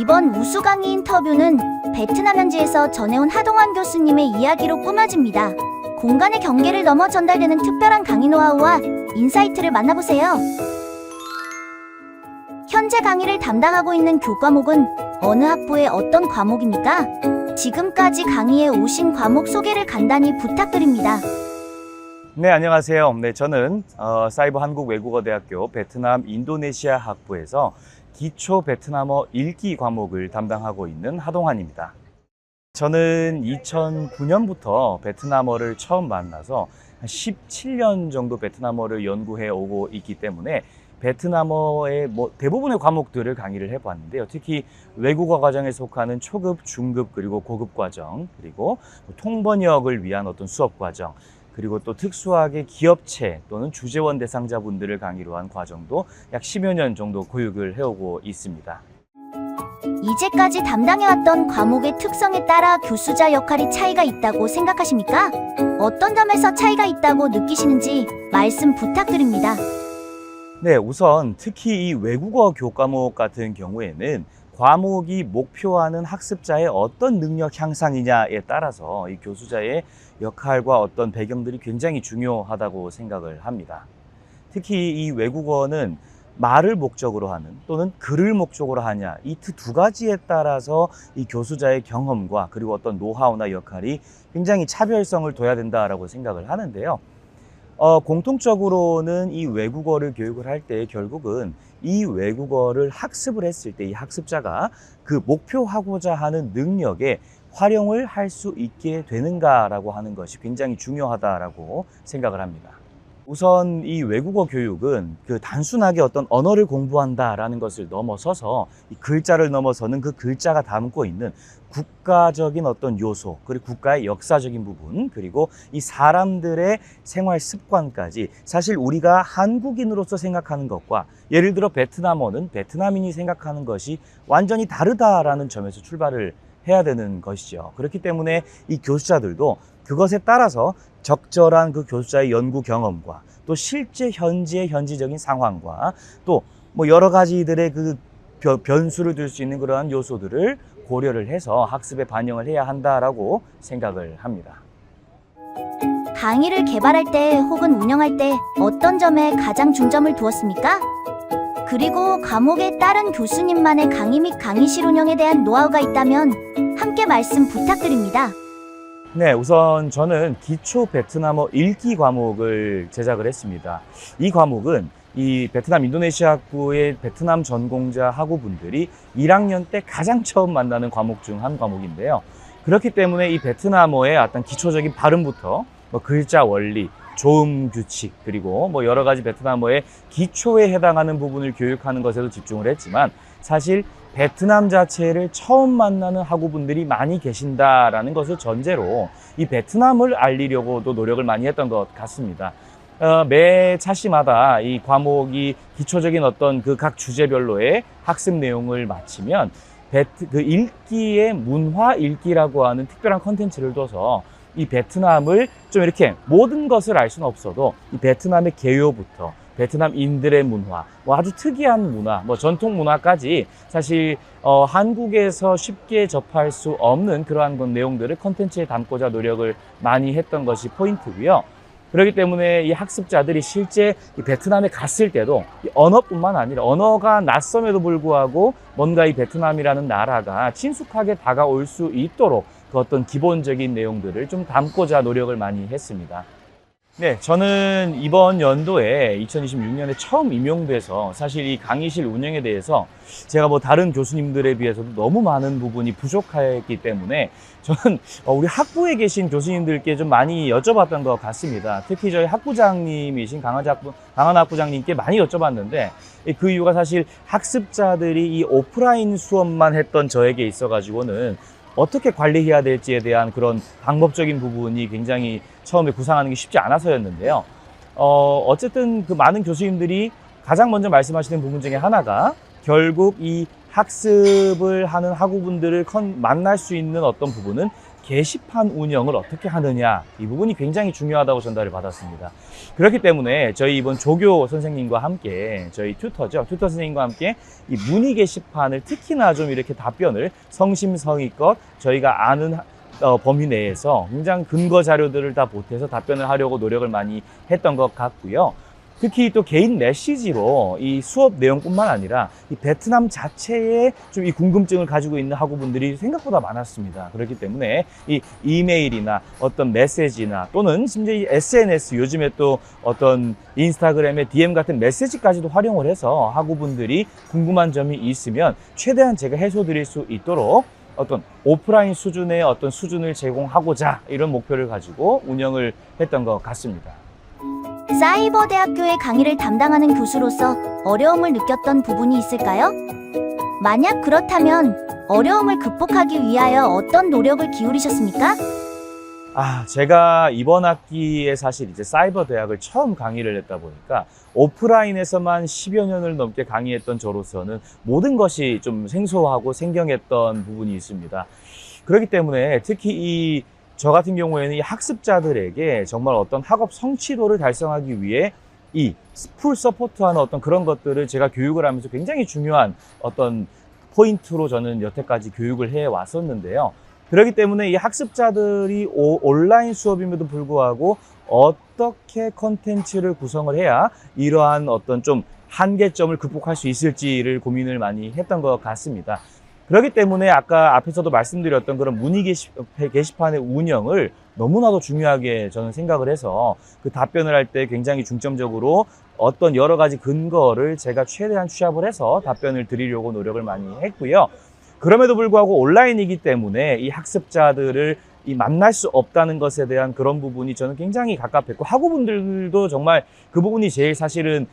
이번 우수 강의 인터뷰는 베트남 현지에서 전해온 하동환 교수님의 이야기로 꾸며집니다. 공간의 경계를 넘어 전달되는 특별한 강의 노하우와 인사이트를 만나보세요. 현재 강의를 담당하고 있는 교과목은 어느 학부의 어떤 과목입니까? 지금까지 강의에 오신 과목 소개를 간단히 부탁드립니다. 네, 안녕하세요. 저는 사이버 한국외국어대학교 베트남 인도네시아 학부에서 기초 베트남어 읽기 과목을 담당하고 있는 하동환입니다. 저는 2009년부터 베트남어를 처음 만나서 17년 정도 베트남어를 연구해 오고 있기 때문에 베트남어의 대부분의 과목들을 강의를 해봤는데요. 특히 외국어 과정에 속하는 초급, 중급, 그리고 고급 과정, 그리고 통번역을 위한 어떤 수업 과정, 그리고 또 특수하게 기업체 또는 주재원 대상자분들을 강의로 한 과정도 약 10여 년 정도 교육을 해오고 있습니다. 이제까지 담당해왔던 과목의 특성에 따라 교수자 역할이 차이가 있다고 생각하십니까? 어떤 점에서 차이가 있다고 느끼시는지 말씀 부탁드립니다. 네, 우선 특히 이 외국어 교과목 같은 경우에는 과목이 목표하는 학습자의 어떤 능력 향상이냐에 따라서 이 교수자의 역할과 어떤 배경들이 굉장히 중요하다고 생각을 합니다. 특히 이 외국어는 말을 목적으로 하는 또는 글을 목적으로 하냐, 이 두 가지에 따라서 이 교수자의 경험과 그리고 어떤 노하우나 역할이 굉장히 차별성을 둬야 된다라고 생각을 하는데요. 공통적으로는 이 외국어를 교육을 할 때 결국은 이 외국어를 학습을 했을 때 이 학습자가 그 목표하고자 하는 능력에 활용을 할 수 있게 되는가라고 하는 것이 굉장히 중요하다라고 생각을 합니다. 우선 이 외국어 교육은 그 단순하게 어떤 언어를 공부한다라는 것을 넘어서서 이 글자를 넘어서는 그 글자가 담고 있는 국가적인 어떤 요소, 그리고 국가의 역사적인 부분, 그리고 이 사람들의 생활 습관까지 사실 우리가 한국인으로서 생각하는 것과 예를 들어 베트남어는 베트남인이 생각하는 것이 완전히 다르다라는 점에서 출발을 해야 되는 것이죠. 그렇기 때문에 이 교수자들도 그것에 따라서 적절한 그 교수자의 연구 경험과 또 실제 현지의 현지적인 상황과 또 여러 가지들의 그 변수를 둘 수 있는 그러한 요소들을 고려를 해서 학습에 반영을 해야 한다라고 생각을 합니다. 강의를 개발할 때 혹은 운영할 때 어떤 점에 가장 중점을 두었습니까? 그리고 과목에 따른 교수님만의 강의 및 강의실 운영에 대한 노하우가 있다면 함께 말씀 부탁드립니다. 네, 우선 저는 기초 베트남어 읽기 과목을 제작을 했습니다. 이 과목은 이 베트남 인도네시아 학부의 베트남 전공자 학우분들이 1학년 때 가장 처음 만나는 과목 중 한 과목인데요. 그렇기 때문에 이 베트남어의 어떤 기초적인 발음부터 글자 원리, 조음 규칙, 그리고 여러 가지 베트남어의 기초에 해당하는 부분을 교육하는 것에도 집중을 했지만 사실 베트남 자체를 처음 만나는 학우분들이 많이 계신다라는 것을 전제로 이 베트남을 알리려고도 노력을 많이 했던 것 같습니다. 매 차시마다 이 과목이 기초적인 어떤 그 각 주제별로의 학습 내용을 마치면 그 읽기의 문화 읽기라고 하는 특별한 컨텐츠를 둬서 이 베트남을 좀 이렇게 모든 것을 알 수는 없어도 이 베트남의 개요부터 베트남인들의 문화, 아주 특이한 문화, 전통 문화까지 사실 한국에서 쉽게 접할 수 없는 그러한 내용들을 컨텐츠에 담고자 노력을 많이 했던 것이 포인트고요. 그렇기 때문에 이 학습자들이 실제 이 베트남에 갔을 때도 이 언어뿐만 아니라 언어가 낯섦에도 불구하고 뭔가 이 베트남이라는 나라가 친숙하게 다가올 수 있도록 그 어떤 기본적인 내용들을 좀 담고자 노력을 많이 했습니다. 네, 저는 이번 연도에 2026년에 처음 임용돼서 사실 이 강의실 운영에 대해서 제가 다른 교수님들에 비해서도 너무 많은 부분이 부족했기 때문에 저는 우리 학부에 계신 교수님들께 좀 많이 여쭤봤던 것 같습니다. 특히 저희 학부장님이신 강한 학부장님께 많이 여쭤봤는데 그 이유가 사실 학습자들이 이 오프라인 수업만 했던 저에게 있어가지고는 어떻게 관리해야 될지에 대한 그런 방법적인 부분이 굉장히 처음에 구상하는 게 쉽지 않아서였는데요. 어쨌든 그 많은 교수님들이 가장 먼저 말씀하시는 부분 중에 하나가 결국 이 학습을 하는 학우분들을 만날 수 있는 어떤 부분은 게시판 운영을 어떻게 하느냐, 이 부분이 굉장히 중요하다고 전달을 받았습니다. 그렇기 때문에 저희 이번 조교 선생님과 함께, 저희 튜터 선생님과 함께 이 문의 게시판을 특히나 좀 이렇게 답변을 성심성의껏 저희가 아는 범위 내에서 굉장히 근거 자료들을 다 보태서 답변을 하려고 노력을 많이 했던 것 같고요. 특히 또 개인 메시지로 이 수업 내용뿐만 아니라 이 베트남 자체에 좀 이 궁금증을 가지고 있는 학우분들이 생각보다 많았습니다. 그렇기 때문에 이 이메일이나 어떤 메시지나 또는 심지어 이 SNS, 요즘에 또 어떤 인스타그램의 DM 같은 메시지까지도 활용을 해서 학우분들이 궁금한 점이 있으면 최대한 제가 해소 드릴 수 있도록 어떤 오프라인 수준의 어떤 수준을 제공하고자 이런 목표를 가지고 운영을 했던 것 같습니다. 사이버대학교의 강의를 담당하는 교수로서 어려움을 느꼈던 부분이 있을까요? 만약 그렇다면 어려움을 극복하기 위하여 어떤 노력을 기울이셨습니까? 제가 이번 학기에 사실 이제 사이버 대학을 처음 강의를 했다 보니까 오프라인에서만 10여 년을 넘게 강의했던 저로서는 모든 것이 좀 생소하고 생경했던 부분이 있습니다. 그렇기 때문에 특히 저 같은 경우에는 이 학습자들에게 정말 어떤 학업 성취도를 달성하기 위해 이 풀 서포트하는 어떤 그런 것들을 제가 교육을 하면서 굉장히 중요한 어떤 포인트로 저는 여태까지 교육을 해 왔었는데요. 그렇기 때문에 이 학습자들이 온라인 수업임에도 불구하고 어떻게 컨텐츠를 구성을 해야 이러한 어떤 좀 한계점을 극복할 수 있을지를 고민을 많이 했던 것 같습니다. 그렇기 때문에 아까 앞에서도 말씀드렸던 그런 문의 게시판의 운영을 너무나도 중요하게 저는 생각을 해서 그 답변을 할 때 굉장히 중점적으로 어떤 여러 가지 근거를 제가 최대한 취합을 해서 답변을 드리려고 노력을 많이 했고요. 그럼에도 불구하고 온라인이기 때문에 이 학습자들을 만날 수 없다는 것에 대한 그런 부분이 저는 굉장히 갑갑했고, 학우분들도 정말 그 부분이 제일 사실은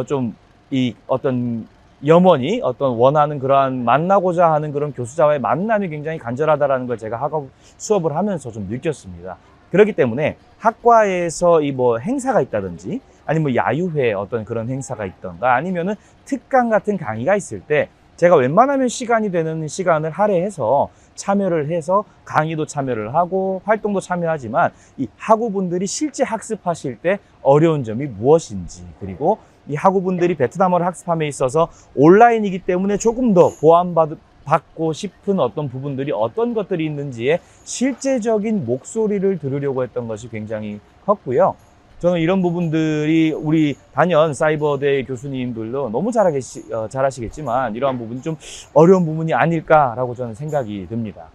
좀 이 어떤 염원이 어떤 원하는 그러한 만나고자 하는 그런 교수자와의 만남이 굉장히 간절하다라는 걸 제가 학업 수업을 하면서 좀 느꼈습니다. 그렇기 때문에 학과에서 이 뭐 행사가 있다든지 아니면 야유회 어떤 그런 행사가 있던가 아니면은 특강 같은 강의가 있을 때 제가 웬만하면 시간이 되는 시간을 할애해서 참여를 해서 강의도 참여를 하고 활동도 참여하지만 이 학우분들이 실제 학습하실 때 어려운 점이 무엇인지, 그리고 이 학우분들이 베트남어를 학습함에 있어서 온라인이기 때문에 조금 더 보완받고 싶은 어떤 부분들이 어떤 것들이 있는지에 실제적인 목소리를 들으려고 했던 것이 굉장히 컸고요. 저는 이런 부분들이 우리 단연 사이버대 교수님들도 너무 잘하시겠지만 이러한 부분이 좀 어려운 부분이 아닐까라고 저는 생각이 듭니다.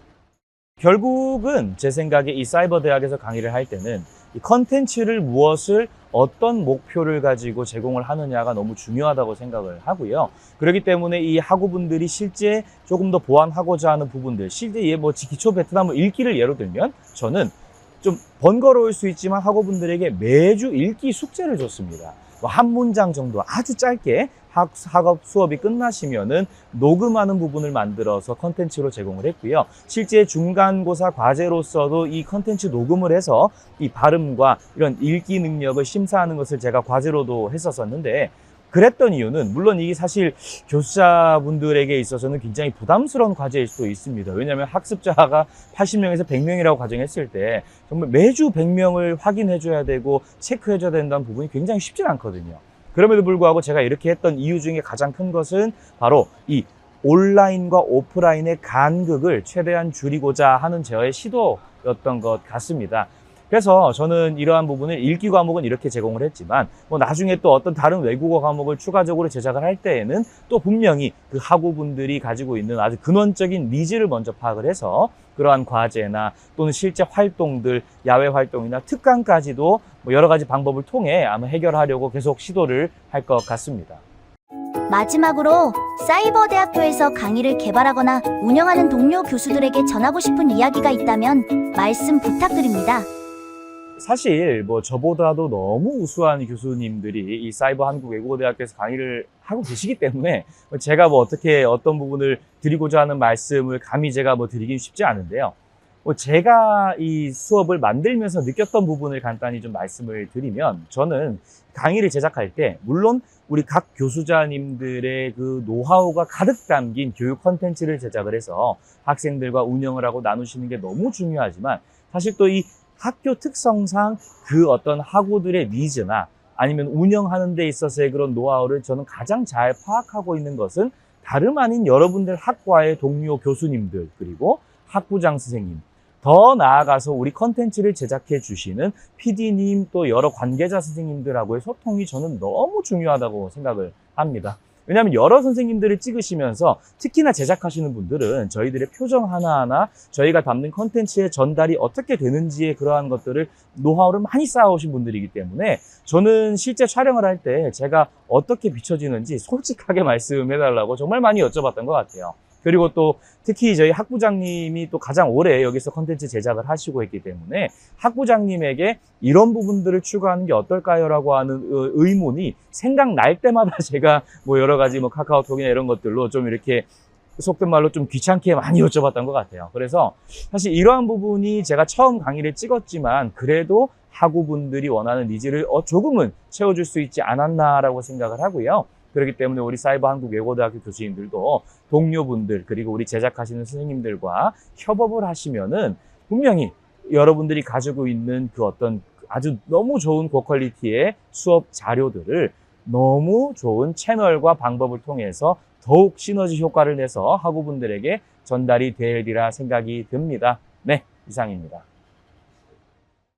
결국은 제 생각에 이 사이버대학에서 강의를 할 때는 이 컨텐츠를 무엇을 어떤 목표를 가지고 제공을 하느냐가 너무 중요하다고 생각을 하고요. 그렇기 때문에 이 학우분들이 실제 조금 더 보완하고자 하는 부분들, 실제 기초 베트남어 읽기를 예로 들면 저는 좀 번거로울 수 있지만 학우분들에게 매주 읽기 숙제를 줬습니다. 한 문장 정도 아주 짧게 학업 수업이 끝나시면은 녹음하는 부분을 만들어서 컨텐츠로 제공을 했고요. 실제 중간고사 과제로서도 이 컨텐츠 녹음을 해서 이 발음과 이런 읽기 능력을 심사하는 것을 제가 과제로도 했었었는데, 그랬던 이유는 물론 이게 사실 교수자분들에게 있어서는 굉장히 부담스러운 과제일 수도 있습니다. 왜냐하면 학습자가 80명에서 100명이라고 가정했을 때 정말 매주 100명을 확인해 줘야 되고 체크해 줘야 된다는 부분이 굉장히 쉽진 않거든요. 그럼에도 불구하고 제가 이렇게 했던 이유 중에 가장 큰 것은 바로 이 온라인과 오프라인의 간극을 최대한 줄이고자 하는 저의 시도였던 것 같습니다. 그래서 저는 이러한 부분을 읽기 과목은 이렇게 제공을 했지만 나중에 또 어떤 다른 외국어 과목을 추가적으로 제작을 할 때에는 또 분명히 그 학우분들이 가지고 있는 아주 근원적인 니즈를 먼저 파악을 해서 그러한 과제나 또는 실제 활동들, 야외 활동이나 특강까지도 여러 가지 방법을 통해 아마 해결하려고 계속 시도를 할 것 같습니다. 마지막으로 사이버대학교에서 강의를 개발하거나 운영하는 동료 교수들에게 전하고 싶은 이야기가 있다면 말씀 부탁드립니다. 사실 저보다도 너무 우수한 교수님들이 이 사이버 한국 외국어대학교에서 강의를 하고 계시기 때문에 제가 어떻게 어떤 부분을 드리고자 하는 말씀을 감히 제가 드리긴 쉽지 않은데요. 제가 이 수업을 만들면서 느꼈던 부분을 간단히 좀 말씀을 드리면, 저는 강의를 제작할 때 물론 우리 각 교수자님들의 그 노하우가 가득 담긴 교육 콘텐츠를 제작을 해서 학생들과 운영을 하고 나누시는 게 너무 중요하지만, 사실 또 이 학교 특성상 그 어떤 학우들의 니즈나 아니면 운영하는 데 있어서의 그런 노하우를 저는 가장 잘 파악하고 있는 것은 다름 아닌 여러분들 학과의 동료 교수님들, 그리고 학부장 선생님, 더 나아가서 우리 컨텐츠를 제작해 주시는 PD님, 또 여러 관계자 선생님들하고의 소통이 저는 너무 중요하다고 생각을 합니다. 왜냐하면 여러 선생님들을 찍으시면서 특히나 제작하시는 분들은 저희들의 표정 하나하나, 저희가 담는 컨텐츠의 전달이 어떻게 되는지의 그러한 것들을, 노하우를 많이 쌓아오신 분들이기 때문에 저는 실제 촬영을 할 때 제가 어떻게 비춰지는지 솔직하게 말씀해달라고 정말 많이 여쭤봤던 것 같아요. 그리고 또 특히 저희 학부장님이 또 가장 오래 여기서 컨텐츠 제작을 하시고 있기 때문에 학부장님에게 이런 부분들을 추가하는 게 어떨까요? 라고 하는 의문이 생각날 때마다 제가 뭐 여러 가지 뭐 카카오톡이나 이런 것들로 좀 이렇게 속된 말로 좀 귀찮게 많이 여쭤봤던 것 같아요. 그래서 사실 이러한 부분이 제가 처음 강의를 찍었지만 그래도 학우분들이 원하는 니즈를 조금은 채워줄 수 있지 않았나라고 생각을 하고요. 그렇기 때문에 우리 사이버 한국외고대학교 교수님들도 동료분들, 그리고 우리 제작하시는 선생님들과 협업을 하시면은 분명히 여러분들이 가지고 있는 그 어떤 아주 너무 좋은 고퀄리티의 수업 자료들을 너무 좋은 채널과 방법을 통해서 더욱 시너지 효과를 내서 학우분들에게 전달이 되리라 생각이 듭니다. 네, 이상입니다.